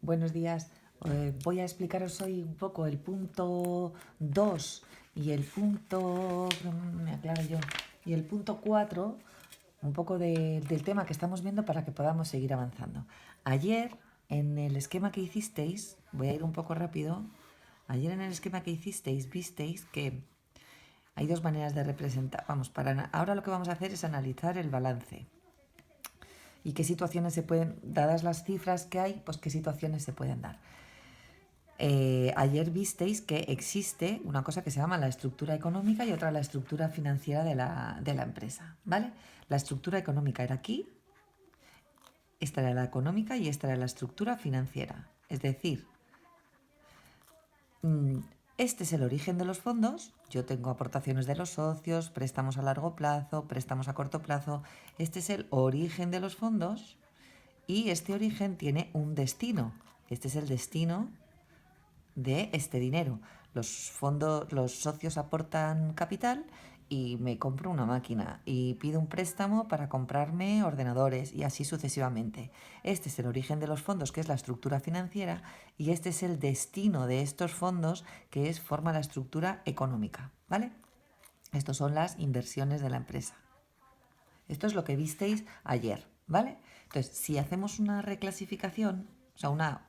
Buenos días. Voy a explicaros hoy un poco el punto 2 y el punto, me aclaro yo, y el punto 4, un poco del tema que estamos viendo para que podamos seguir avanzando. Ayer, en el esquema que hicisteis, voy a ir un poco rápido, ayer en el esquema que hicisteis, visteis que hay dos maneras de representar. Ahora lo que vamos a hacer es analizar el balance. ¿Y qué situaciones se pueden, dadas las cifras que hay, pues qué situaciones se pueden dar? Ayer visteis que existe una cosa que se llama la estructura económica y otra la estructura financiera de la empresa, ¿vale? La estructura económica era aquí, esta era la económica y esta era la estructura financiera. Es decir, este es el origen de los fondos. Yo tengo aportaciones de los socios, préstamos a largo plazo, préstamos a corto plazo. Este es el origen de los fondos y este origen tiene un destino. Este es el destino de este dinero. Los socios aportan capital y me compro una máquina y pido un préstamo para comprarme ordenadores y así sucesivamente. Este es el origen de los fondos, que es la estructura financiera, y este es el destino de estos fondos, que forma la estructura económica, ¿vale? Estos son las inversiones de la empresa. Esto es lo que visteis ayer, ¿vale? Entonces, si hacemos una reclasificación, o sea, una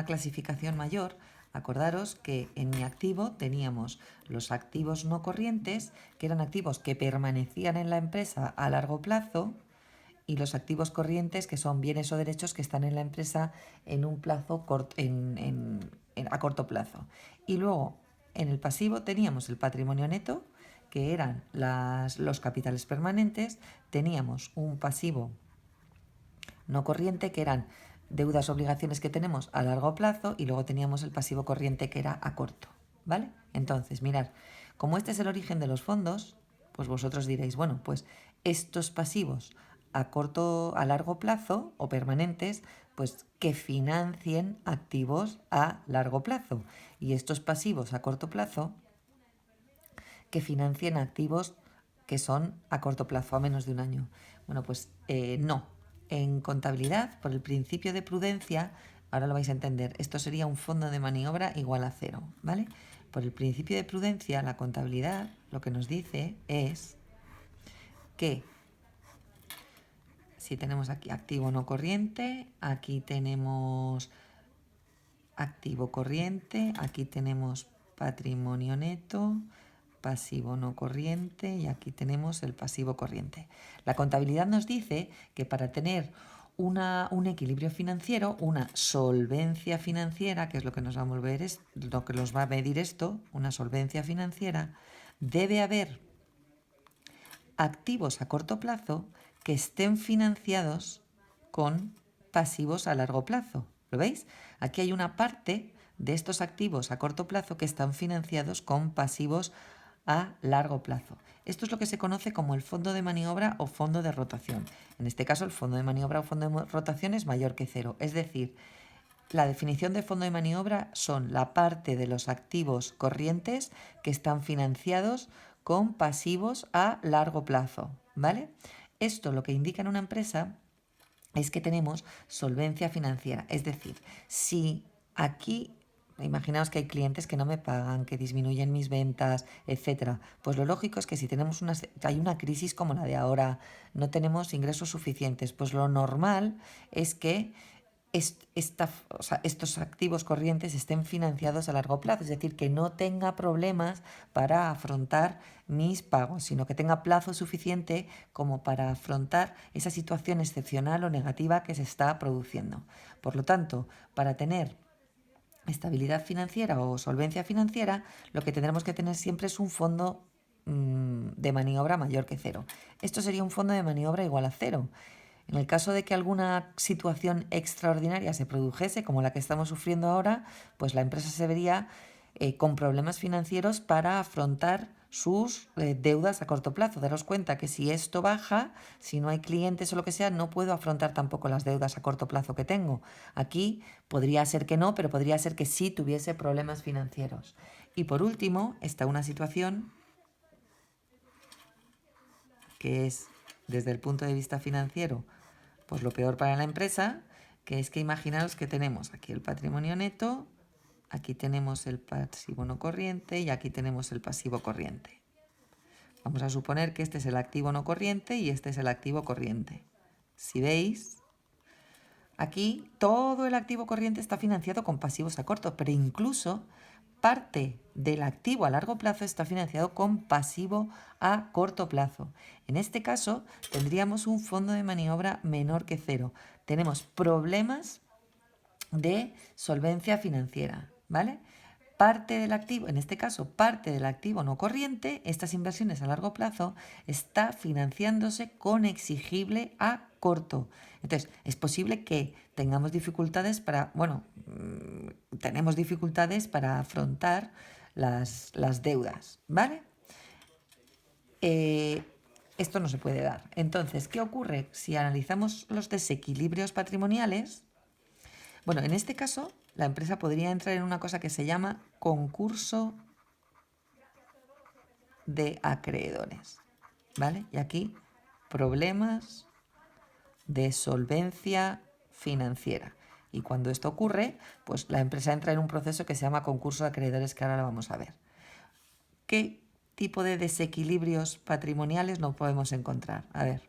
clasificación mayor, acordaros que en mi activo teníamos los activos no corrientes, que eran activos que permanecían en la empresa a largo plazo, y los activos corrientes, que son bienes o derechos que están en la empresa en un plazo a corto plazo. Y luego, en el pasivo teníamos el patrimonio neto, que eran los capitales permanentes, teníamos un pasivo no corriente, que eran deudas, obligaciones que tenemos a largo plazo, y luego teníamos el pasivo corriente, que era a corto, ¿vale? Entonces, mirad, como este es el origen de los fondos, pues vosotros diréis, bueno, pues estos pasivos a largo plazo o permanentes, pues que financien activos a largo plazo, y estos pasivos a corto plazo que financien activos que son a corto plazo, a menos de un año. Bueno, pues no. En contabilidad, por el principio de prudencia, ahora lo vais a entender, esto sería un fondo de maniobra igual a cero, ¿vale? Por el principio de prudencia, la contabilidad lo que nos dice es que si tenemos aquí activo no corriente, aquí tenemos activo corriente, aquí tenemos patrimonio neto, pasivo no corriente, y aquí tenemos el pasivo corriente. La contabilidad nos dice que para tener un equilibrio financiero, una solvencia financiera, que es lo que nos va a lo que nos va a medir esto, una solvencia financiera, debe haber activos a corto plazo que estén financiados con pasivos a largo plazo. ¿Lo veis? Aquí hay una parte de estos activos a corto plazo que están financiados con pasivos a largo plazo. Esto es lo que se conoce como el fondo de maniobra o fondo de rotación. En este caso, el fondo de maniobra o fondo de rotación es mayor que cero. Es decir, la definición de fondo de maniobra son la parte de los activos corrientes que están financiados con pasivos a largo plazo, ¿vale? Esto lo que indica en una empresa es que tenemos solvencia financiera. Es decir, si aquí, imaginaos que hay clientes que no me pagan, que disminuyen mis ventas, etcétera, pues lo lógico es que si hay una crisis como la de ahora, no tenemos ingresos suficientes, pues lo normal es que estos activos corrientes estén financiados a largo plazo, es decir, que no tenga problemas para afrontar mis pagos, sino que tenga plazo suficiente como para afrontar esa situación excepcional o negativa que se está produciendo. Por lo tanto, para tener estabilidad financiera o solvencia financiera, lo que tendremos que tener siempre es un fondo de maniobra mayor que cero. Esto sería un fondo de maniobra igual a cero. En el caso de que alguna situación extraordinaria se produjese, como la que estamos sufriendo ahora, pues la empresa se vería con problemas financieros para afrontar sus deudas a corto plazo. Daros cuenta que si esto baja, si no hay clientes o lo que sea, no puedo afrontar tampoco las deudas a corto plazo que tengo. Aquí podría ser que no, pero podría ser que sí tuviese problemas financieros. Y por último, está una situación que es, desde el punto de vista financiero, pues lo peor para la empresa, que es que imaginaros que tenemos aquí el patrimonio neto, aquí tenemos el pasivo no corriente y aquí tenemos el pasivo corriente. Vamos a suponer que este es el activo no corriente y este es el activo corriente. Si veis, aquí todo el activo corriente está financiado con pasivos a corto, pero incluso parte del activo a largo plazo está financiado con pasivo a corto plazo. En este caso, tendríamos un fondo de maniobra menor que cero. Tenemos problemas de solvencia financiera, ¿vale? Parte del activo, en este caso, parte del activo no corriente, estas inversiones a largo plazo, está financiándose con exigible a corto. Entonces, es posible que tengamos dificultades para, tenemos dificultades para afrontar las deudas, ¿vale? Esto no se puede dar. Entonces, ¿qué ocurre? Si analizamos los desequilibrios patrimoniales, bueno, en este caso, la empresa podría entrar en una cosa que se llama concurso de acreedores, ¿vale? Y aquí, problemas de solvencia financiera. Y cuando esto ocurre, pues la empresa entra en un proceso que se llama concurso de acreedores, que ahora lo vamos a ver. ¿Qué tipo de desequilibrios patrimoniales no podemos encontrar? A ver,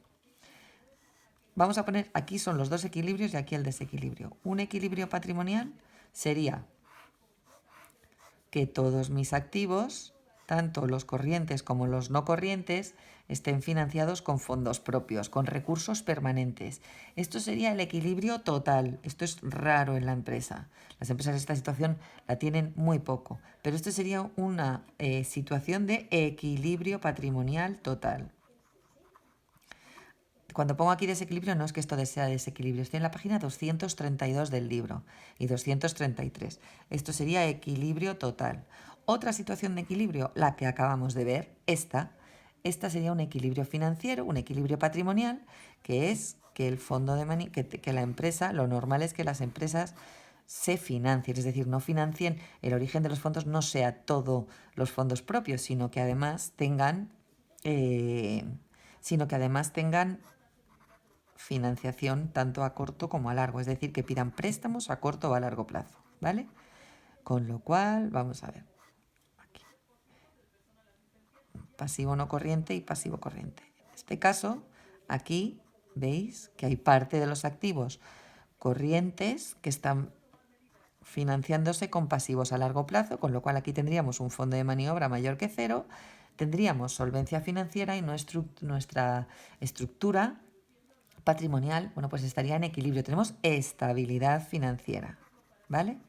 vamos a poner, aquí son los dos equilibrios y aquí el desequilibrio. Un equilibrio patrimonial sería que todos mis activos, tanto los corrientes como los no corrientes, estén financiados con fondos propios, con recursos permanentes. Esto sería el equilibrio total. Esto es raro en la empresa. Las empresas esta situación la tienen muy poco, pero esto sería una situación de equilibrio patrimonial total. Cuando pongo aquí desequilibrio, no es que esto sea desequilibrio, estoy en la página 232 del libro y 233. Esto sería equilibrio total. Otra situación de equilibrio, la que acabamos de ver, esta sería un equilibrio financiero, un equilibrio patrimonial, que es que el fondo de que la empresa, lo normal es que las empresas se financien, es decir, no financien, el origen de los fondos no sea todo los fondos propios, sino que además tengan financiación tanto a corto como a largo, es decir, que pidan préstamos a corto o a largo plazo, ¿vale? Con lo cual, vamos a ver, aquí, pasivo no corriente y pasivo corriente. En este caso, aquí veis que hay parte de los activos corrientes que están financiándose con pasivos a largo plazo, con lo cual aquí tendríamos un fondo de maniobra mayor que cero, tendríamos solvencia financiera y nuestra estructura patrimonial, bueno, pues estaría en equilibrio. Tenemos estabilidad financiera, ¿vale?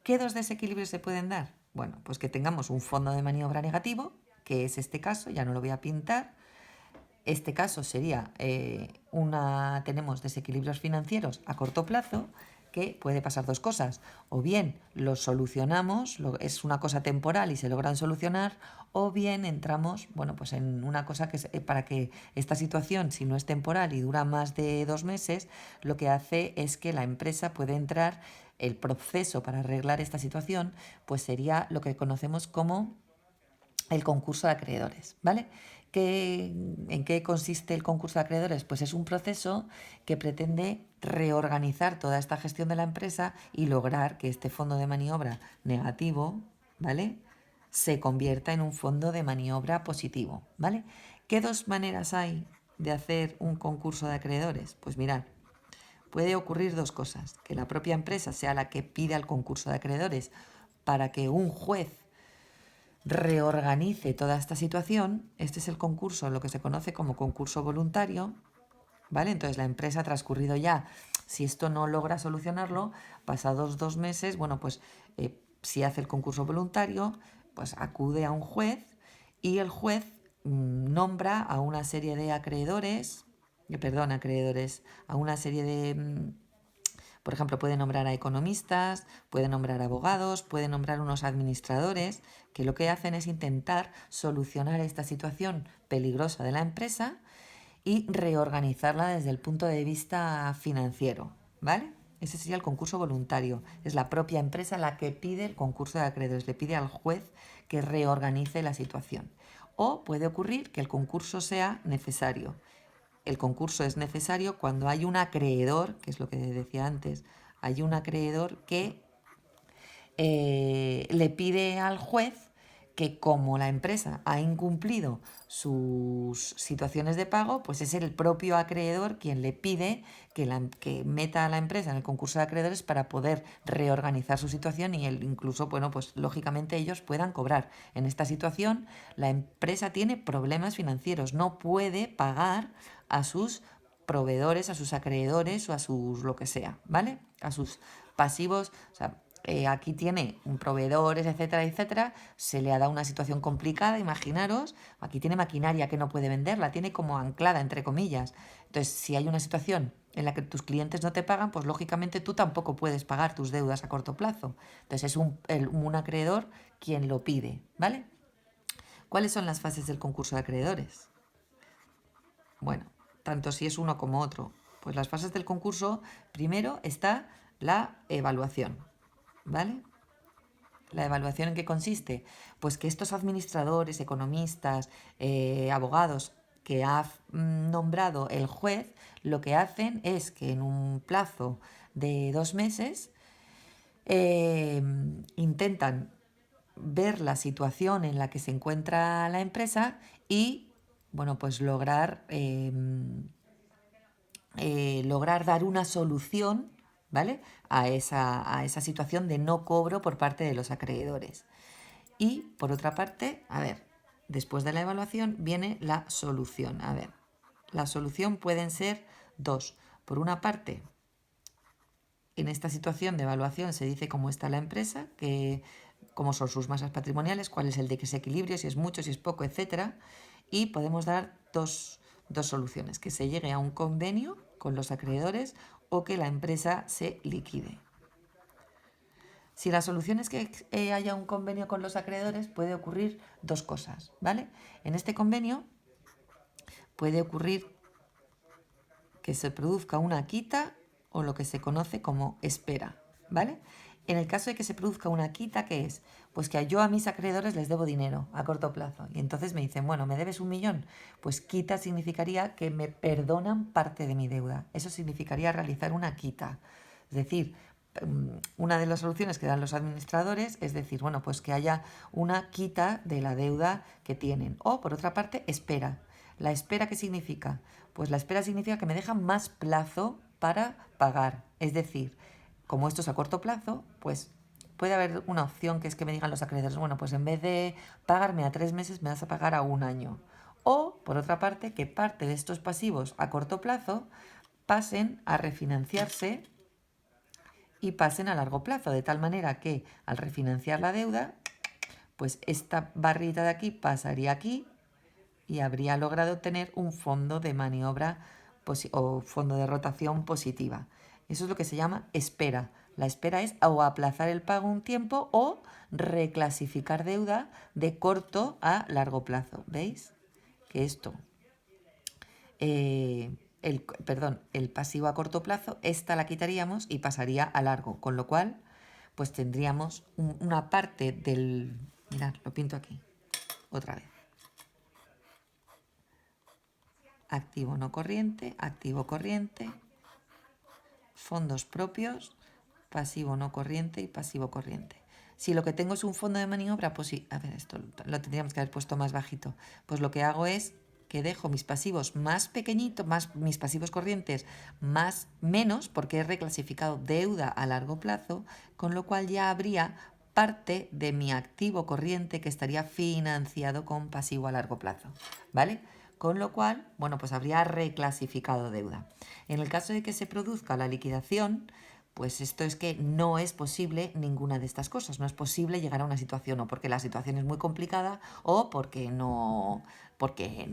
¿Qué dos desequilibrios se pueden dar? Bueno, pues que tengamos un fondo de maniobra negativo, que es este caso, ya no lo voy a pintar. Este caso sería tenemos desequilibrios financieros a corto plazo, que puede pasar dos cosas. O bien los solucionamos, es una cosa temporal y se logran solucionar, o bien entramos, bueno, pues en una cosa que para que esta situación, si no es temporal y dura más de 2 meses, lo que hace es que la empresa puede entrar, el proceso para arreglar esta situación, pues sería lo que conocemos como el concurso de acreedores, ¿vale? ¿En qué consiste el concurso de acreedores? Pues es un proceso que pretende reorganizar toda esta gestión de la empresa y lograr que este fondo de maniobra negativo, ¿vale?, se convierta en un fondo de maniobra positivo, ¿vale? ¿Qué dos maneras hay de hacer un concurso de acreedores? Pues mirad, puede ocurrir dos cosas: que la propia empresa sea la que pida el concurso de acreedores para que un juez reorganice toda esta situación. Este es el concurso, lo que se conoce como concurso voluntario, ¿vale? Entonces la empresa ha transcurrido ya, si esto no logra solucionarlo, pasados 2 meses, bueno, pues si hace el concurso voluntario, pues acude a un juez y el juez nombra a una serie de acreedores, a una serie de... Por ejemplo, puede nombrar a economistas, puede nombrar abogados, puede nombrar unos administradores que lo que hacen es intentar solucionar esta situación peligrosa de la empresa y reorganizarla desde el punto de vista financiero, ¿vale? Ese sería el concurso voluntario. Es la propia empresa la que pide el concurso de acreedores, le pide al juez que reorganice la situación. O puede ocurrir que el concurso sea necesario. el concurso es necesario cuando hay un acreedor, que es lo que decía antes, hay un acreedor que le pide al juez que como la empresa ha incumplido sus situaciones de pago, pues es el propio acreedor quien le pide que meta a la empresa en el concurso de acreedores para poder reorganizar su situación y incluso, bueno, pues lógicamente ellos puedan cobrar. En esta situación, la empresa tiene problemas financieros, no puede pagar a sus proveedores, a sus acreedores o a sus lo que sea, ¿vale? A sus pasivos, o sea, aquí tiene proveedores, etcétera, etcétera, se le ha dado una situación complicada, imaginaros, aquí tiene maquinaria que no puede vender, la tiene como anclada, entre comillas. Entonces, si hay una situación en la que tus clientes no te pagan, pues lógicamente tú tampoco puedes pagar tus deudas a corto plazo. Entonces, es un acreedor quien lo pide, ¿vale? ¿Cuáles son las fases del concurso de acreedores? Bueno, tanto si es uno como otro. Pues las fases del concurso, primero está la evaluación, ¿vale? ¿La evaluación en qué consiste? Pues que estos administradores, economistas, abogados que ha nombrado el juez, lo que hacen es que en un plazo de 2 meses intentan ver la situación en la que se encuentra la empresa y, bueno, pues lograr dar una solución, ¿vale? A esa situación de no cobro por parte de los acreedores. Y por otra parte, a ver, después de la evaluación viene la solución. A ver, la solución pueden ser dos. Por una parte, en esta situación de evaluación se dice cómo está la empresa, cómo son sus masas patrimoniales, cuál es el desequilibrio, si es mucho, si es poco, etcétera. Y podemos dar dos soluciones, que se llegue a un convenio con los acreedores o que la empresa se liquide. Si la solución es que haya un convenio con los acreedores, puede ocurrir dos cosas, ¿vale? En este convenio puede ocurrir que se produzca una quita o lo que se conoce como espera, ¿vale? En el caso de que se produzca una quita, ¿qué es? Pues que yo a mis acreedores les debo dinero a corto plazo y entonces me dicen, bueno, ¿me debes 1.000.000? Pues quita significaría que me perdonan parte de mi deuda. Eso significaría realizar una quita. Es decir, una de las soluciones que dan los administradores es decir, bueno, pues que haya una quita de la deuda que tienen. O, por otra parte, espera. ¿La espera qué significa? Pues la espera significa que me dejan más plazo para pagar. Es decir, como esto es a corto plazo, pues puede haber una opción que es que me digan los acreedores, bueno, pues en vez de pagarme a 3 meses, me vas a pagar a 1 año. O, por otra parte, que parte de estos pasivos a corto plazo pasen a refinanciarse y pasen a largo plazo, de tal manera que al refinanciar la deuda, pues esta barrita de aquí pasaría aquí y habría logrado tener un fondo de maniobra o fondo de rotación positiva. Eso es lo que se llama espera. La espera es o aplazar el pago un tiempo o reclasificar deuda de corto a largo plazo. ¿Veis? Que esto el pasivo a corto plazo, esta la quitaríamos y pasaría a largo, con lo cual pues tendríamos una parte del... Mirad, lo pinto aquí, otra vez. Activo no corriente, activo corriente, fondos propios, pasivo no corriente y pasivo corriente. Si lo que tengo es un fondo de maniobra, pues sí, a ver, esto lo tendríamos que haber puesto más bajito. Pues lo que hago es que dejo mis pasivos más pequeñitos, mis pasivos corrientes menos, porque he reclasificado deuda a largo plazo, con lo cual ya habría parte de mi activo corriente que estaría financiado con pasivo a largo plazo, ¿vale? Con lo cual, bueno, pues habría reclasificado deuda. En el caso de que se produzca la liquidación, pues esto es que no es posible ninguna de estas cosas. No es posible llegar a una situación o porque la situación es muy complicada o porque no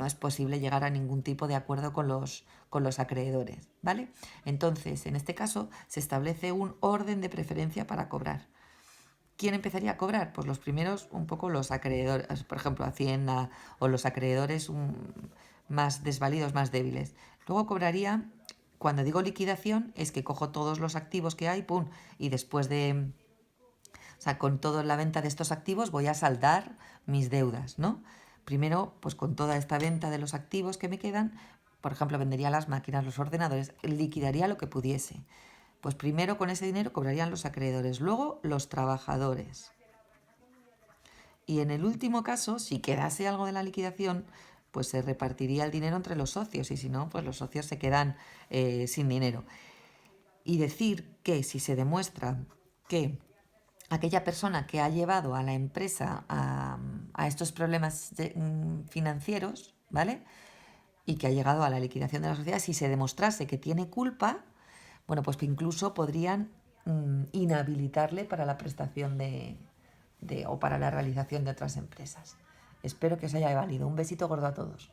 es posible llegar a ningún tipo de acuerdo con los acreedores, ¿vale? Entonces, en este caso, se establece un orden de preferencia para cobrar. ¿Quién empezaría a cobrar? Pues los primeros, un poco los acreedores, por ejemplo, Hacienda o los acreedores más desvalidos, más débiles. Luego cobraría, cuando digo liquidación, es que cojo todos los activos que hay, ¡pum! Y después o sea, con toda la venta de estos activos voy a saldar mis deudas, ¿no? Primero, pues con toda esta venta de los activos que me quedan, por ejemplo, vendería las máquinas, los ordenadores, liquidaría lo que pudiese. Pues primero con ese dinero cobrarían los acreedores, luego los trabajadores. Y en el último caso, si quedase algo de la liquidación, pues se repartiría el dinero entre los socios y si no, pues los socios se quedan sin dinero. Y decir que si se demuestra que aquella persona que ha llevado a la empresa a estos problemas financieros, ¿vale? Y que ha llegado a la liquidación de la sociedad, si se demostrase que tiene culpa, bueno, pues que incluso podrían inhabilitarle para la prestación o para la realización de otras empresas. Espero que os haya valido. Un besito gordo a todos.